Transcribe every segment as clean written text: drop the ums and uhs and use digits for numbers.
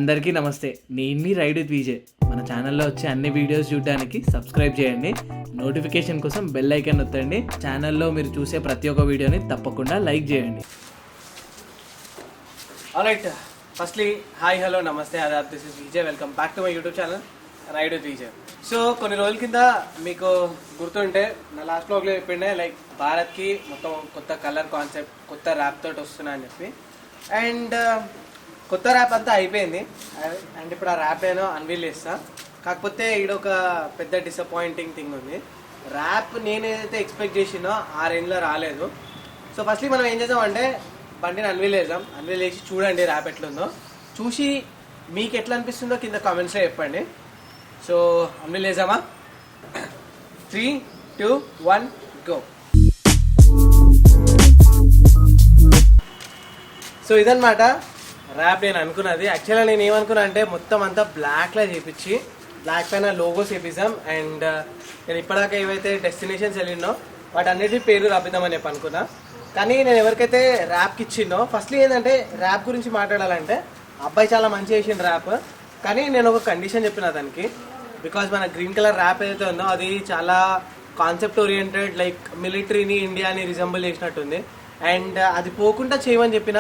అందరికీ నమస్తే. నేను మీ రైడ్ విత్ విజయ్. మన ఛానల్లో వచ్చే అన్ని వీడియోస్ చూడడానికి సబ్స్క్రైబ్ చేయండి. నోటిఫికేషన్ కోసం బెల్ ఐకాన్ నొత్తండి. ఛానల్లో మీరు చూసే ప్రతి ఒక్క వీడియోని తప్పకుండా లైక్ చేయండి. ఆల్రైట్, ఫస్ట్లీ హాయ్, హలో, నమస్తే, ఆదాబ్. This is Vijay. Welcome back to my YouTube channel ride with Vijay. So కొన్ని రోజుల కింద మీకు గుర్తుంటే నా లాస్ట్ బ్లాగ్లో చెప్పిండే లైక్ భారత్కి మొత్తం కొత్త కలర్ కాన్సెప్ట్, కొత్త ర్యాప్ తోటి వస్తున్నా అని చెప్పి. అండ్ కొత్త ర్యాప్ అంతా అయిపోయింది. అండ్ ఇప్పుడు ఆ ర్యాప్ ఏదో అన్వీల్ చేస్తా. కాకపోతే ఈడొక పెద్ద డిసప్పాయింటింగ్ థింగ్ ఉంది. ర్యాప్ నేను ఏదైతే ఎక్స్పెక్ట్ చేసినో ఆ రేంజ్లో రాలేదు. సో ఫస్ట్లీ మనం ఏం చేద్దామంటే బండిని అన్వీల్ చేద్దాం. అన్వీల్ చేసి చూడండి ర్యాప్ ఎట్లుందో. చూసి మీకు ఎట్లా అనిపిస్తుందో కింద కామెంట్స్లో చెప్పండి. సో అన్వీల్ చేద్దామా? 3, 2, 1 గో. సో ఇదన్నమాట ర్యాప్ నేను అనుకున్నది. యాక్చువల్గా నేను ఏమనుకున్నా అంటే మొత్తం అంతా బ్లాక్లో చేపించి బ్లాక్ పైన లోగోస్ వేపిద్దాం. అండ్ నేను ఇప్పటిదాకా ఏవైతే డెస్టినేషన్స్ వెళ్ళినో వాటి అన్నిటి పేర్లు రాపిద్దామని చెప్పి అనుకున్నా. కానీ నేను ఎవరికైతే ర్యాప్కి ఇచ్చిందో ఫస్ట్లీ ఏంటంటే ర్యాప్ గురించి మాట్లాడాలంటే అబ్బాయి చాలా మంచి చేసిన ర్యాప్. కానీ నేను ఒక కండిషన్ చెప్పిన దానికి, బికాజ్ మన గ్రీన్ కలర్ ర్యాప్ ఏదైతే ఉందో అది చాలా కాన్సెప్ట్ ఓరియంటెడ్, లైక్ మిలిటరీని ఇండియాని రిజంబుల్ చేసినట్టుంది. అండ్ అది పోకుండా చేయమని చెప్పిన.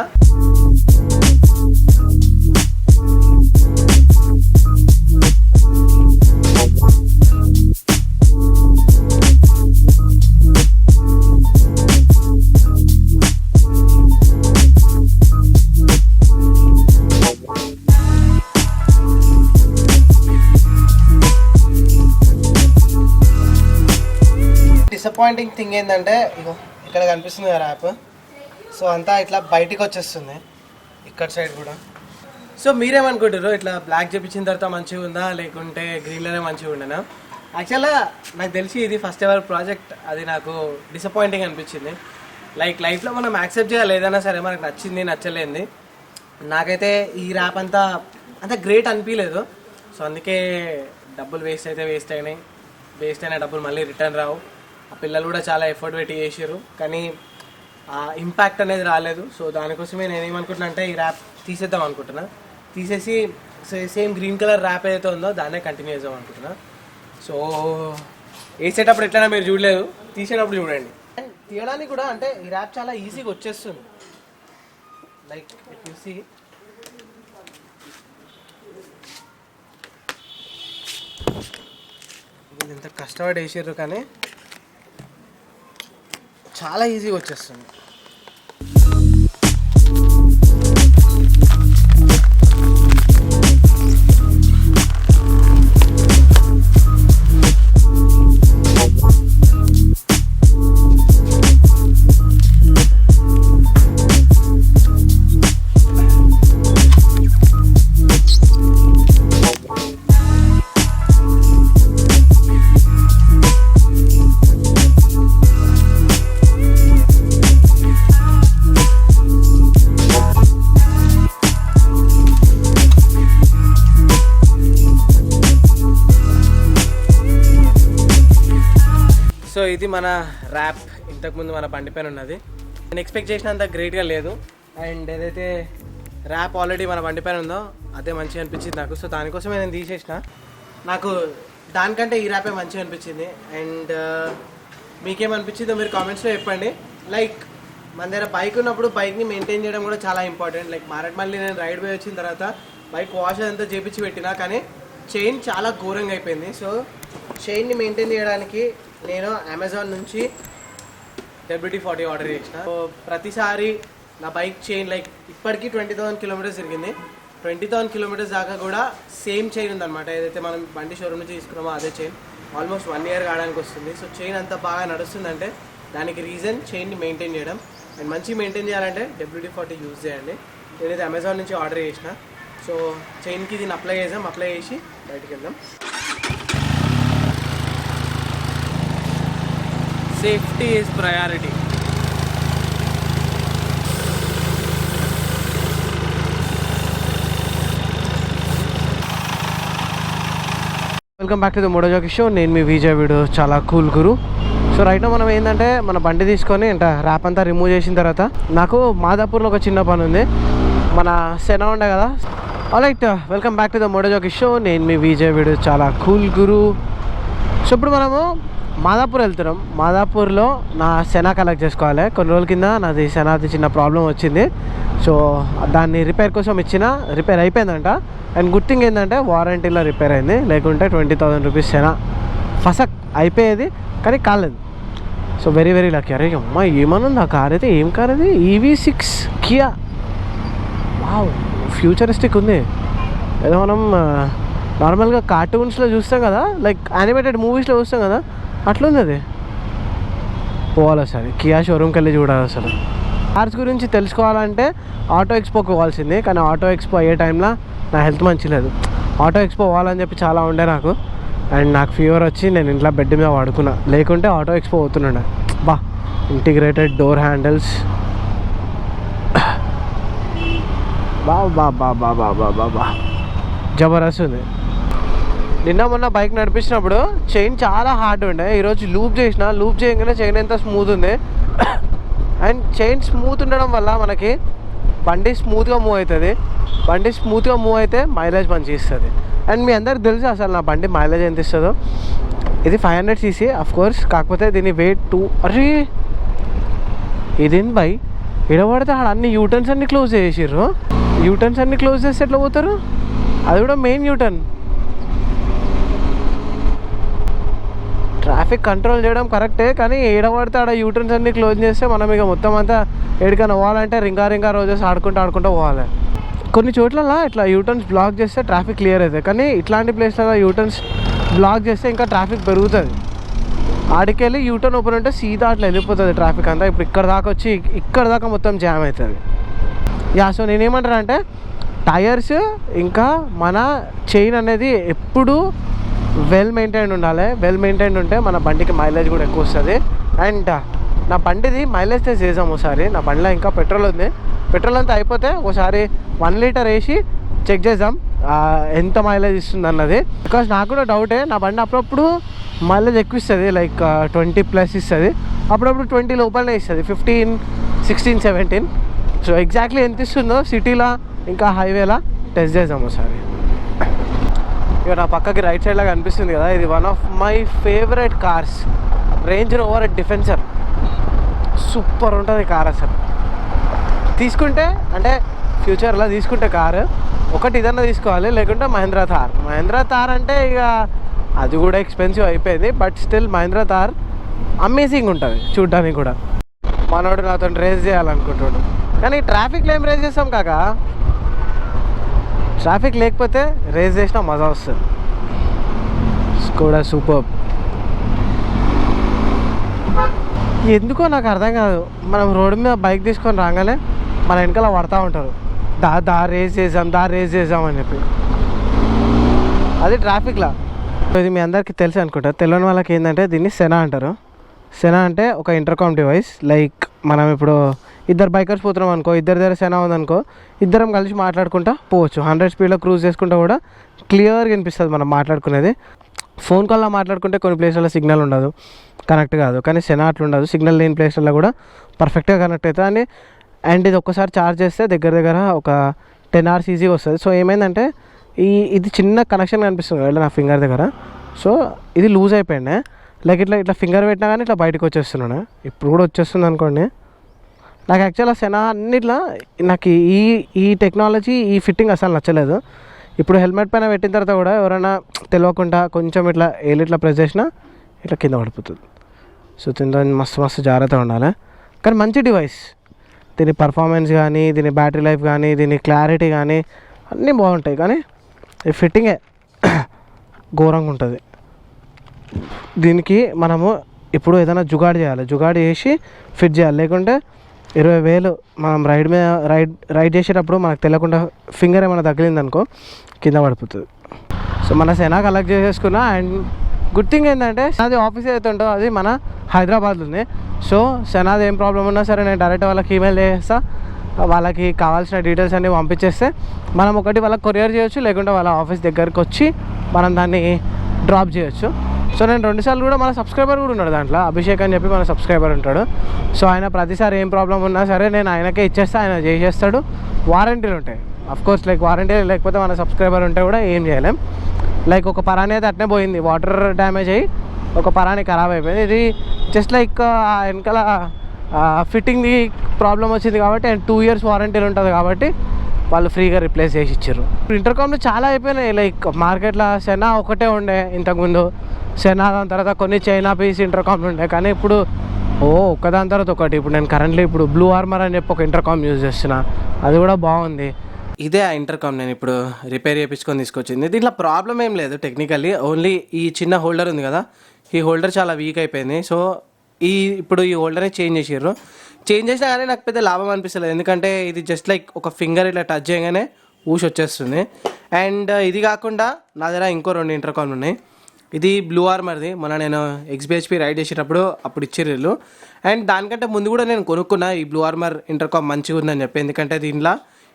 డిసప్పాయింటింగ్ థింగ్ ఏంటంటే ఇగో ఇక్కడ కనిపిస్తుంది కదా ర్యాప్. సో అంతా ఇట్లా బయటికి వచ్చేస్తుంది ఇక్కడ సైడ్ కూడా. సో మీరేమనుకుంటారు, ఇట్లా బ్లాక్ చేపించిన తర్వాత మంచిగా ఉందా లేకుంటే గ్రీన్లోనే మంచిగా ఉండేనా? యాక్చువల్గా నాకు తెలిసి ఇది ఫస్ట్ ఎవర్ ప్రాజెక్ట్. అది నాకు డిసప్పాయింటింగ్ అనిపించింది. లైక్ లైఫ్లో మనం యాక్సెప్ట్ చేయాలి ఏదైనా సరే, మనకు నచ్చింది నచ్చలేంది. నాకైతే ఈ ర్యాప్ అంత గ్రేట్ అనిపించలేదు. సో అందుకే డబ్బులు వేస్ట్ అయినాయి. వేస్ట్ అయిన డబ్బులు మళ్ళీ రిటర్న్ రావు. ఆ పిల్లలు కూడా చాలా ఎఫర్ట్ పెట్టి చేసారు కానీ ఆ ఇంపాక్ట్ అనేది రాలేదు. సో దానికోసమే నేను ఏమనుకుంటున్నా అంటే ఈ ర్యాప్ తీసేద్దాం అనుకుంటున్నా. తీసేసి సేమ్ గ్రీన్ కలర్ ర్యాప్ ఏదైతే ఉందో దాన్నే కంటిన్యూ చేద్దాం అనుకుంటున్నా. సో వేసేటప్పుడు ఎట్లయినా మీరు చూడలేదు, తీసేటప్పుడు చూడండి. తీయడానికి కూడా అంటే ఈ ర్యాప్ చాలా ఈజీగా వచ్చేస్తుంది. లైక్ చూసి ఇంత కష్టపడి వేసారు కానీ చాలా ఈజీగా వచ్చేస్తుంది. సో ఇది మన ర్యాప్. ఇంతకుముందు మన బండి పైన ఉన్నది. నేను ఎక్స్పెక్ట్ చేసినంత గ్రేట్గా లేదు. అండ్ ఏదైతే ర్యాప్ ఆల్రెడీ మన బండి పైన ఉందో అదే మంచిగా అనిపించింది నాకు. సో దానికోసమే నేను తీసేసిన. నాకు దానికంటే ఈ ర్యాపే మంచిగా అనిపించింది. అండ్ మీకేమనిపించిందో మీరు కామెంట్స్లో చెప్పండి. లైక్ మన దగ్గర బైక్ ఉన్నప్పుడు బైక్ని మెయింటైన్ చేయడం కూడా చాలా ఇంపార్టెంట్. లైక్ మళ్ళీ నేను రైడ్ పోయి వచ్చిన తర్వాత బైక్ వాష్ అంతా చేపించి పెట్టినా కానీ చైన్ చాలా ఘోరంగా అయిపోయింది. సో చైన్ని మెయింటైన్ చేయడానికి నేను అమెజాన్ నుంచి WD-40 ఆర్డర్ చేసిన. సో ప్రతిసారి నా బైక్ చైన్ లైక్ ఇప్పటికీ 20,000 కిలోమీటర్స్ తిరిగింది. 20,000 కిలోమీటర్స్ దాకా కూడా సేమ్ చైన్ ఉందన్నమాట. ఏదైతే మనం బండి షోరూమ్ నుంచి తీసుకున్నామో అదే చైన్ ఆల్మోస్ట్ 1 ఇయర్ కావడానికి వస్తుంది. సో చైన్ అంత బాగా నడుస్తుందంటే దానికి రీజన్ చైన్ని మెయింటైన్ చేయడం. అండ్ మంచి మెయింటైన్ చేయాలంటే WD-40 యూజ్ చేయండి. నేనైతే అమెజాన్ నుంచి ఆర్డర్ చేసిన. సో చైన్కి దీన్ని అప్లై చేసి బయటికి వెళ్దాం. Safety is priority. Welcome back to the moto jockey show. నేను మీ విజయ్. వీడియో చాలా కూల్ గురు. సో రైట్ మనం ఏంటంటే మన బండి తీసుకొని ర్యాప్ అంతా రిమూవ్ చేసిన తర్వాత నాకు మాదాపూర్లో ఒక చిన్న పని ఉంది. మన సెనా ఉండే కదా, alright, welcome back to the moto jockey show. నేను మీ విజయ్. వీడియో చాలా కూల్ గురు. సో ఇప్పుడు మనము మాదాపూర్ వెళ్తున్నాం. మాదాపూర్లో నా సెనా కలెక్ట్ చేసుకోవాలి. కొన్ని రోజుల కింద నాది సెనాది చిన్న ప్రాబ్లం వచ్చింది. సో దాన్ని రిపేర్ కోసం రిపేర్ అయిపోయిందంట. అండ్ గుడ్ థింగ్ ఏంటంటే వారంటీలో రిపేర్ అయింది, లేకుంటే 20,000 రూపీస్ సెనా ఫసక్ అయిపోయేది, కానీ కాలేదు. So very very lucky. అరే అమ్మ ఏమనుంది ఆ కార్ అయితే, ఏం కార్ అది? EV6 Kia. వావ్, ఫ్యూచరిస్టిక్ ఉంది. ఏదో మనం నార్మల్గా కార్టూన్స్లో చూస్తాం కదా, లైక్ యానిమేటెడ్ మూవీస్లో చూస్తాం కదా, అట్లుంది అది. పోవాలి సరే, కియా షోరూమ్కి వెళ్ళి చూడాలి. అసలు కార్స్ గురించి తెలుసుకోవాలంటే ఆటో ఎక్స్పోకి పోవాల్సింది, కానీ ఆటో ఎక్స్పో అయ్యే టైంలో నా హెల్త్ మంచిలేదు. ఆటో ఎక్స్పో పోవాలని చెప్పి చాలా ఉండే నాకు. అండ్ నాకు ఫీవర్ వచ్చి నేను ఇంట్లో బెడ్ మీద పడుకున్నా, లేకుంటే ఆటో ఎక్స్పో పోతున్నాడు. బా, ఇంటిగ్రేటెడ్ డోర్ హ్యాండిల్స్, బా బా బా బా బా బా బా బా జబర్దస్త్ ఉంది. నిన్న మొన్న బైక్ నడిపించినప్పుడు చైన్ చాలా హార్డ్ ఉండే. ఈరోజు లూప్ చేయగానే చైన్ ఎంత స్మూత్ ఉంది. అండ్ చైన్ స్మూత్ ఉండడం వల్ల మనకి బండి స్మూత్గా మూవ్ అవుతుంది. బండి స్మూత్గా మూవ్ అయితే మైలేజ్ మంచిగా ఇస్తుంది. అండ్ మీ అందరికి తెలుసు అసలు నా బండి మైలేజ్ ఎంత ఇస్తుందో. ఇది 500cc కోర్స్, కాకపోతే దీని వెయిట్ 2. అరే ఇదేంటి బై, ఇడబడితే ఆడ అన్ని యూటర్న్స్ అన్ని క్లోజ్ చేసిర్రు. యూటర్న్స్ అన్ని క్లోజ్ చేస్తే ఎట్లా పోతారు? అది కూడా మెయిన్ యూటర్న్. ట్రాఫిక్ కంట్రోల్ చేయడం కరెక్టే, కానీ ఏడబడితే ఆడ యూటర్న్స్ అన్ని క్లోజ్ చేస్తే మనం ఇక మొత్తం అంతా ఎక్కడికైనా పోవాలంటే రింగా రోజెస్ ఆడుకుంటూ పోవాలి. కొన్ని చోట్ల ఇట్లా యూటర్న్స్ బ్లాక్ చేస్తే ట్రాఫిక్ క్లియర్ అవుతుంది, కానీ ఇట్లాంటి ప్లేస్లలో యూటర్న్స్ బ్లాక్ చేస్తే ఇంకా ట్రాఫిక్ పెరుగుతుంది. ఆడికెళ్ళి యూటర్న్ ఓపెన్ ఉంటే సీదా అట్లా వెళ్ళిపోతుంది ట్రాఫిక్ అంతా. ఇప్పుడు ఇక్కడ దాకా మొత్తం జామ్ అవుతుంది. సో నేనేమంటానంటే టైర్స్ ఇంకా మన చైన్ అనేది ఎప్పుడు వెల్ మెయింటైన్డ్ ఉండాలి. వెల్ మెయింటైన్డ్ ఉంటే మన బండికి మైలేజ్ కూడా ఎక్కువ వస్తుంది. అండ్ నా బండిది మైలేజ్ టెస్ట్ చేసాం ఒకసారి. నా బండిలో ఇంకా పెట్రోల్ ఉంది. పెట్రోల్ అంతా అయిపోతే ఒకసారి 1 లీటర్ వేసి చెక్ చేద్దాం ఎంత మైలేజ్ ఇస్తుంది అన్నది. బికాజ్ నాకు కూడా డౌటే, నా బండి అప్పుడప్పుడు మైలేజ్ ఎక్కువ ఇస్తుంది, లైక్ 20+ ఇస్తుంది, అప్పుడప్పుడు 20 లోపలనే ఇస్తుంది, 15, 16, 17. సో ఎగ్జాక్ట్లీ ఎంత ఇస్తుందో సిటీలో ఇంకా హైవేలా టెస్ట్ చేద్దాం ఒకసారి. ఇక నా పక్కకి రైట్ సైడ్ లాగా అనిపిస్తుంది కదా, ఇది one of my favourite cars, Range Rover defender. Super ఉంటుంది కార్ అసలు. తీసుకుంటే అంటే ఫ్యూచర్లో తీసుకుంటే కారు ఒకటి ఇదన్నా తీసుకోవాలి, లేకుంటే మహేంద్ర థార్ అంటే ఇక అది కూడా ఎక్స్పెన్సివ్ అయిపోయింది. But still Mahindra Thar amazing ఉంటుంది చూడ్డానికి కూడా. మనోడు నాతో రేస్ చేయాలనుకుంటున్నాడు, కానీ ట్రాఫిక్లో ఏం రేస్ చేస్తాం కాక. ట్రాఫిక్ లేకపోతే రేస్ చేసినా మజా వస్తుంది. కూడా సూపర్. ఎందుకో నాకు అర్థం కాదు, మనం రోడ్డు మీద బైక్ తీసుకొని రాగానే మన వెనకాల పడతా ఉంటారు, దా రేస్ చేసాం అని చెప్పి. అది ట్రాఫిక్లా. ఇది మీ అందరికీ తెలుసు అనుకుంటారు. తెలియని వాళ్ళకి ఏంటంటే దీన్ని సెనా అంటారు. సెనా అంటే ఒక ఇంటర్కామ్ డివైస్. లైక్ మనం ఇప్పుడు ఇద్దరు బైకర్స్ పోతున్నాం అనుకో, ఇద్దరి దగ్గర సెనా ఉందనుకో, ఇద్దరం కలిసి మాట్లాడుకుంటా పోవచ్చు. 100 స్పీడ్లో క్రూజ్ చేసుకుంటా కూడా క్లియర్గా వినిపిస్తుంది మనం మాట్లాడుకునేది. ఫోన్ కాల్లో మాట్లాడుకుంటే కొన్ని ప్లేస్లలో సిగ్నల్ ఉండదు, కనెక్ట్ కాదు. కానీ సెనా అట్లా ఉండదు, సిగ్నల్ లేని ప్లేస్లలో కూడా పర్ఫెక్ట్గా కనెక్ట్ అవుతుంది. అండ్ ఇది ఒక్కసారి ఛార్జ్ చేస్తే దగ్గర ఒక 10 hours ఈజీగా వస్తుంది. సో ఏమైందంటే ఇది చిన్న కనెక్షన్ కనిపిస్తుంది కదా నా ఫింగర్ దగ్గర. సో ఇది లూజ్ అయిపోయింది. లైక్ ఇట్లా ఫింగర్ పెట్టినా కానీ ఇట్లా బయటకు వచ్చేస్తున్నాను. ఇప్పుడు కూడా వచ్చేస్తుంది అనుకోండి. నాకు యాక్చువల్గా సెనా అన్నిట్లా నాకు ఈ టెక్నాలజీ, ఈ ఫిట్టింగ్ అసలు నచ్చలేదు. ఇప్పుడు హెల్మెట్ పైన పెట్టిన తర్వాత కూడా ఎవరైనా తెలియకుండా కొంచెం ఇట్లా ప్రెస్ చేసినా ఇట్లా కింద పడిపోతుంది. సో దీని మస్తు జాగ్రత్తగా ఉండాలి. కానీ మంచి డివైస్. దీని పర్ఫార్మెన్స్ కానీ, దీని బ్యాటరీ లైఫ్ కానీ, దీని క్లారిటీ కానీ అన్నీ బాగుంటాయి. కానీ ఈ ఫిట్టింగే ఘోరంగా ఉంటుంది. దీనికి మనము ఇప్పుడు ఏదైనా జుగాడి చేసి ఫిట్ చేయాలి. లేకుంటే 20,000 మనం రైడ్ చేసేటప్పుడు మనకు తెలియకుండా ఫింగర్ ఏమైనా తగిలిందనుకో కింద పడిపోతుంది. సో మన సెనా కలెక్ట్ చేసేసుకున్నా. అండ్ గుడ్ థింగ్ ఏంటంటే అది ఆఫీస్ ఏదైతే ఉంటుందో అది మన హైదరాబాద్లో ఉంది. సో సెనాది ఏం ప్రాబ్లం ఉన్నా సరే నేను డైరెక్ట్ వాళ్ళకి ఈమెయిల్ చేస్తా, వాళ్ళకి కావాల్సిన డీటెయిల్స్ అన్నీ పంపించేస్తే మనం ఒకటి వాళ్ళకి కొరియర్ చేయొచ్చు, లేకుంటే వాళ్ళ ఆఫీస్ దగ్గరికి వచ్చి మనం దాన్ని డ్రాప్ చేయొచ్చు. సో నేను 2 సార్లు కూడా మన సబ్స్క్రైబర్ కూడా ఉన్నాడు దాంట్లో, అభిషేక్ అని చెప్పి మన సబ్స్క్రైబర్ ఉంటాడు. సో ఆయన ప్రతిసారి ఏం ప్రాబ్లం ఉన్నా సరే నేను ఆయనకే ఇచ్చేస్తే ఆయన చేసేస్తాడు. వారంటీలు ఉంటాయి అఫ్కోర్స్, లైక్ వారంటీ లేకపోతే మన సబ్స్క్రైబర్ ఉంటే కూడా ఏం చేయలేం. లైక్ ఒక పరాని అయితే అట్నే పోయింది, వాటర్ డ్యామేజ్ అయ్యి ఒక పరాని ఖరాబ్ అయిపోయింది. ఇది జస్ట్ లైక్ వెనకాల ఫిట్టింగ్ది ప్రాబ్లం వచ్చింది కాబట్టి అండ్ 2 years వారంటీలు ఉంటుంది కాబట్టి వాళ్ళు ఫ్రీగా రిప్లేస్ చేసి ఇచ్చారు. ఇంటర్కామ్లు చాలా అయిపోయినాయి. లైక్ మార్కెట్లో సెనా ఒకటే ఉండే ఇంతకుముందు, సెనా దాని తర్వాత కొన్ని చైనా పీస్ ఇంటర్కామ్లు ఉండే, కానీ ఇప్పుడు ఒక్కదాని తర్వాత ఒకటి. ఇప్పుడు నేను కరెంట్లీ ఇప్పుడు బ్లూ ఆర్మర్ అని చెప్పి ఒక ఇంటర్కామ్ యూజ్ చేస్తున్నా, అది కూడా బాగుంది. ఇదే ఆ ఇంటర్కామ్ నేను ఇప్పుడు రిపేర్ చేయించుకొని తీసుకొచ్చింది. దీంట్లో ప్రాబ్లం ఏం లేదు టెక్నికల్లీ, ఓన్లీ ఈ చిన్న హోల్డర్ ఉంది కదా, ఈ హోల్డర్ చాలా వీక్ అయిపోయింది. సో ఇప్పుడు ఈ హోల్డర్ని చేంజ్ చేసారు. చేంజ్ చేసినా కానీ నాకు పెద్ద లాభం అనిపిస్తలేదు, ఎందుకంటే ఇది జస్ట్ లైక్ ఒక ఫింగర్ ఇట్లా టచ్ చేయగానే ఊసి వచ్చేస్తుంది. అండ్ ఇది కాకుండా నా దగ్గర ఇంకో 2 ఇంటర్కామ్లు ఉన్నాయి. ఇది బ్లూ ఆర్మర్ది, మన నేను XBHP రైడ్ చేసేటప్పుడు అప్పుడు ఇచ్చిర్రు వీళ్ళు. అండ్ దానికంటే ముందు కూడా నేను కొనుక్కున్నా ఈ బ్లూ ఆర్మర్ ఇంటర్కామ్ మంచిగా ఉందని చెప్పి, ఎందుకంటే దీంట్లో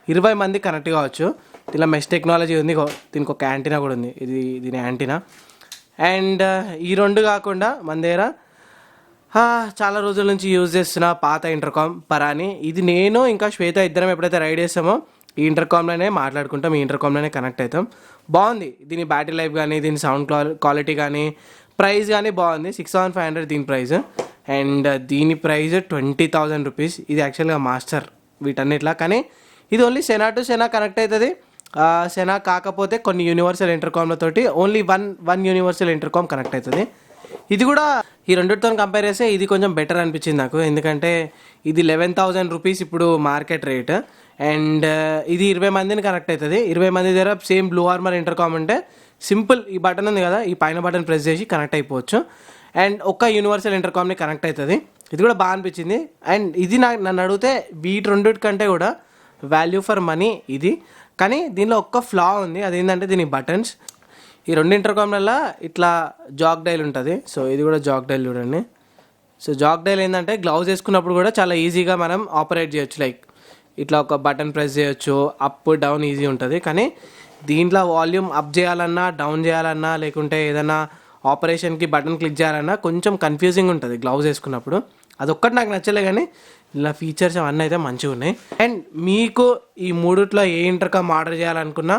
20 మంది కనెక్ట్ కావచ్చు. దీనిలో మెష్ టెక్నాలజీ ఉంది, దీనికి ఒక యాంటీనా కూడా ఉంది, దీని యాంటీనా. అండ్ ఈ 2 కాకుండా మన దగ్గర చాలా రోజుల నుంచి యూజ్ చేస్తున్న పాత ఇంటర్కామ్ పరాని. ఇది నేను ఇంకా శ్వేత ఇద్దరం ఎప్పుడైతే రైడ్ చేస్తామో ఈ ఇంటర్కామ్లోనే మాట్లాడుకుంటాం, ఈ ఇంటర్కామ్లోనే కనెక్ట్ అవుతాం. బాగుంది దీని బ్యాటరీ లైఫ్ కానీ, దీని సౌండ్ క్వాలిటీ కానీ, ప్రైస్ కానీ బాగుంది. 6500 దీని ప్రైస్. అండ్ దీని ప్రైస్ 20,000 రూపీస్. ఇది యాక్చువల్గా మాస్టర్ వీటన్నిట్లా, కానీ ఇది ఓన్లీ సెనా టు సెనా కనెక్ట్ అవుతుంది. సెనా కాకపోతే కొన్ని యూనివర్సల్ ఇంటర్కామ్లతోటి only one universal intercom connect అవుతుంది. ఇది కూడా ఈ 2తో కంపేర్ చేస్తే ఇది కొంచెం బెటర్ అనిపించింది నాకు, ఎందుకంటే ఇది 11,000 రూపీస్ ఇప్పుడు మార్కెట్ రేట్. అండ్ ఇది 20 మందిని కనెక్ట్ అవుతుంది. 20 మంది దగ్గర సేమ్ బ్లూ ఆర్మర్ ఇంటర్కామ్ అంటే సింపుల్ ఈ బటన్ ఉంది కదా, ఈ పైన బటన్ ప్రెస్ చేసి కనెక్ట్ అయిపోవచ్చు. అండ్ ఒక్క యూనివర్సల్ ఇంటర్కామ్ని కనెక్ట్ అవుతుంది. ఇది కూడా బాగా అనిపించింది. అండ్ ఇది నన్ను అడిగితే వీటి 2 కంటే కూడా వాల్యూ ఫర్ మనీ ఇది. కానీ దీనిలో ఒక్క ఫ్లా ఉంది, అదేంటంటే దీని బటన్స్. ఈ 2 ఇంటర్కామ్లలో ఇట్లా జాక్ డైల్ ఉంటుంది. సో ఇది కూడా జాక్ డైల్ చూడండి. సో జాక్ డైల్ ఏంటంటే గ్లౌజ్ వేసుకున్నప్పుడు కూడా చాలా ఈజీగా మనం ఆపరేట్ చేయొచ్చు. లైక్ ఇట్లా ఒక బటన్ ప్రెస్ చేయొచ్చు, అప్ డౌన్ ఈజీ ఉంటుంది. కానీ దీంట్లో వాల్యూమ్ అప్ చేయాలన్నా, డౌన్ చేయాలన్నా, లేకుంటే ఏదైనా ఆపరేషన్కి బటన్ క్లిక్ చేయాలన్నా కొంచెం కన్ఫ్యూజింగ్ ఉంటుంది గ్లౌజ్ వేసుకున్నప్పుడు. అదొక్కటి నాకు నచ్చలే, కానీ ఇలా ఫీచర్స్ అవన్నీ అయితే మంచిగా ఉన్నాయి. అండ్ మీకు ఈ 3లో ఏ ఇంటర్కామ్ ఆర్డర్ చేయాలనుకున్నా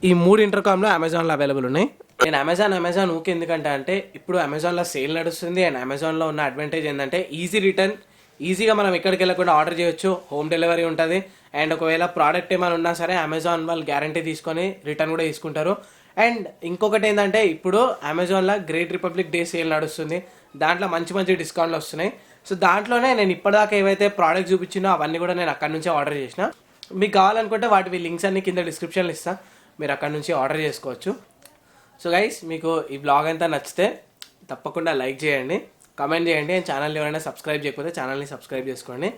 ఈ 3 ఇంటర్కామ్లో అమెజాన్లో అవైలబుల్ ఉన్నాయి. నేను అమెజాన్ ఊకే ఎందుకంటే అంటే ఇప్పుడు అమెజాన్లో సేల్ నడుస్తుంది. అండ్ అమెజాన్లో ఉన్న అడ్వాంటేజ్ ఏంటంటే ఈజీ రిటర్న్, ఈజీగా మనం ఎక్కడికి వెళ్ళకుండా ఆర్డర్ చేయొచ్చు, హోమ్ డెలివరీ ఉంటుంది. అండ్ ఒకవేళ ప్రోడక్ట్ ఏమైనా ఉన్నా సరే అమెజాన్ వాళ్ళు గ్యారంటీ తీసుకొని రిటర్న్ కూడా తీసుకుంటారు. అండ్ ఇంకొకటి ఏంటంటే ఇప్పుడు అమెజాన్లో గ్రేట్ రిపబ్లిక్ డే సేల్ నడుస్తుంది, దాంట్లో మంచి డిస్కౌంట్లు వస్తున్నాయి. సో దాంట్లోనే నేను ఇప్పటిదాకా ఏవైతే ప్రోడక్ట్ చూపించినో అవన్నీ కూడా నేను అక్కడ నుంచే ఆర్డర్ చేసిన. మీకు కావాలనుకుంటే వాటి లింక్స్ అన్ని కింద డిస్క్రిప్షన్లో ఇస్తాను, మీరు అక్కడ నుంచి ఆర్డర్ చేసుకోవచ్చు. సో గైస్, మీకు ఈ బ్లాగ్ అంతా నచ్చితే తప్పకుండా లైక్ చేయండి, కామెంట్ చేయండి. అండ్ ఛానల్ ఎవరైనా సబ్స్క్రైబ్ చేయకపోతే ఛానల్ని సబ్స్క్రైబ్ చేసుకోండి.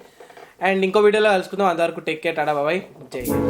అండ్ ఇంకో వీడియోలో కలుసుకుందాం. అంతవరకు టేక్ కేర్, టాటా బాయ్, జై హింద్.